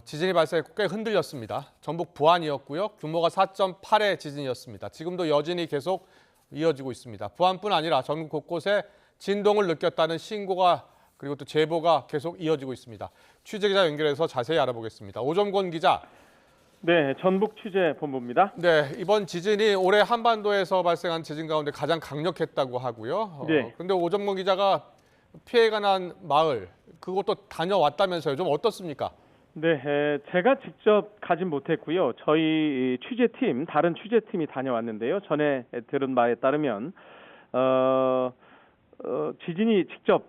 지진이 발생했고 꽤 흔들렸습니다. 전북 부안이었고요. 규모가 4.8의 지진이었습니다. 지금도 여진이 계속 이어지고 있습니다. 부안뿐 아니라 전국 곳곳에 진동을 느꼈다는 신고가 그리고 또 제보가 계속 이어지고 있습니다. 취재기자 연결해서 자세히 알아보겠습니다. 오정권 기자. 네, 전북 취재본부입니다. 네, 이번 지진이 올해 한반도에서 발생한 지진 가운데 가장 강력했다고 하고요. 네. 근데 오정권 기자가 피해가 난 마을, 그것도 다녀왔다면서요. 좀 어떻습니까? 네, 제가 직접 가진 못했고요. 저희 취재팀, 다른 취재팀이 다녀왔는데요. 전에 들은 바에 따르면 지진이 직접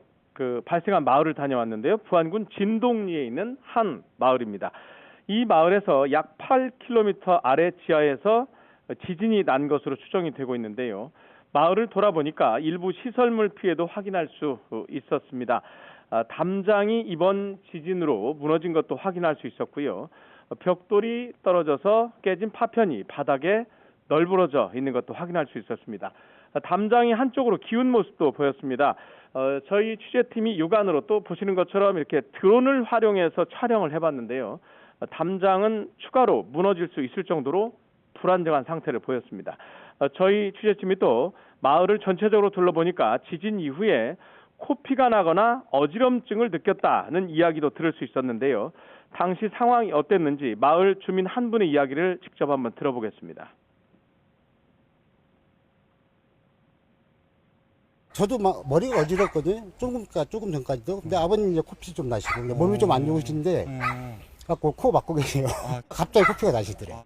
발생한 마을을 다녀왔는데요. 부안군 진동리에 있는 한 마을입니다. 이 마을에서 약 8km 아래 지하에서 지진이 난 것으로 추정이 되고 있는데요. 마을을 돌아보니까 일부 시설물 피해도 확인할 수 있었습니다. 담장이 이번 지진으로 무너진 것도 확인할 수 있었고요. 벽돌이 떨어져서 깨진 파편이 바닥에 널브러져 있는 것도 확인할 수 있었습니다. 담장이 한쪽으로 기운 모습도 보였습니다. 저희 취재팀이 육안으로 또 보시는 것처럼 이렇게 드론을 활용해서 촬영을 해봤는데요. 담장은 추가로 무너질 수 있을 정도로 불안정한 상태를 보였습니다. 저희 취재팀이 또 마을을 전체적으로 둘러보니까 지진 이후에 코피가 나거나 어지럼증을 느꼈다는 이야기도 들을 수 있었는데요. 당시 상황이 어땠는지 마을 주민 한 분의 이야기를 직접 한번 들어보겠습니다. 저도 막 머리가 어지럽거든요. 조금 전까지도. 근데 아버님 이제 코피 좀 나시고 몸이 좀 안 좋으신데 갖고 코 막고 계세요. 갑자기 코피가 나시더래요.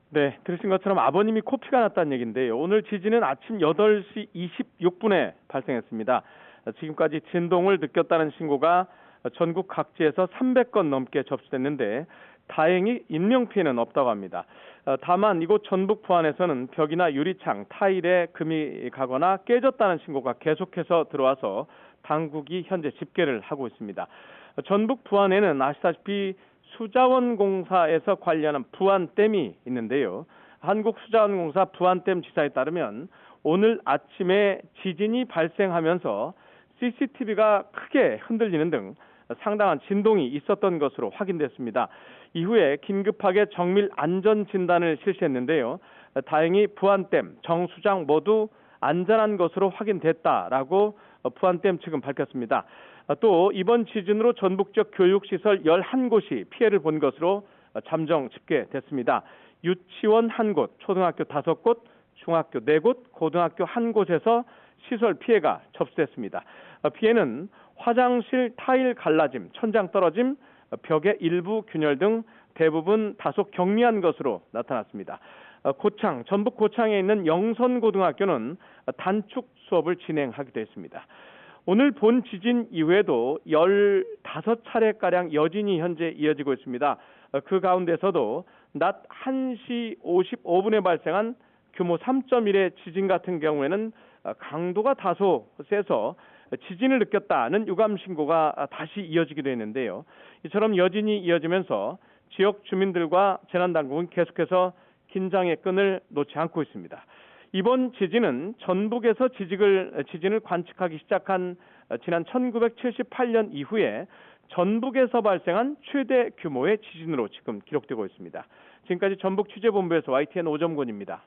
네, 들으신 것처럼 아버님이 코피가 났다는 얘기인데요. 오늘 지진은 아침 8시 26분에 발생했습니다. 지금까지 진동을 느꼈다는 신고가 전국 각지에서 300건 넘게 접수됐는데 다행히 인명피해는 없다고 합니다. 다만 이곳 전북 부안에서는 벽이나 유리창, 타일에 금이 가거나 깨졌다는 신고가 계속해서 들어와서 당국이 현재 집계를 하고 있습니다. 전북 부안에는 아시다시피 수자원공사에서 관리하는 부안댐이 있는데요. 한국수자원공사 부안댐 지사에 따르면 오늘 아침에 지진이 발생하면서 CCTV가 크게 흔들리는 등 상당한 진동이 있었던 것으로 확인됐습니다. 이후에 긴급하게 정밀 안전 진단을 실시했는데요. 다행히 부안댐, 정수장 모두 안전한 것으로 확인됐다라고 부안댐 측은 밝혔습니다. 또 이번 지진으로 전북 지역 교육시설 11곳이 피해를 본 것으로 잠정 집계됐습니다. 유치원 1곳, 초등학교 5곳, 중학교 4곳, 고등학교 1곳에서 시설 피해가 접수됐습니다. 피해는 화장실 타일 갈라짐, 천장 떨어짐, 벽의 일부 균열 등 대부분 다소 경미한 것으로 나타났습니다. 고창, 전북 고창에 있는 영선고등학교는 단축 수업을 진행하기도 했습니다. 오늘 본 지진 이후에도 15차례가량 여진이 현재 이어지고 있습니다. 그 가운데서도 낮 1시 55분에 발생한 규모 3.1의 지진 같은 경우에는 강도가 다소 세서 지진을 느꼈다는 유감 신고가 다시 이어지기도 했는데요. 이처럼 여진이 이어지면서 지역 주민들과 재난당국은 계속해서 긴장의 끈을 놓지 않고 있습니다. 이번 지진은 전북에서 지진을 관측하기 시작한 지난 1978년 이후에 전북에서 발생한 최대 규모의 지진으로 지금 기록되고 있습니다. 지금까지 전북 취재본부에서 YTN 오정권입니다.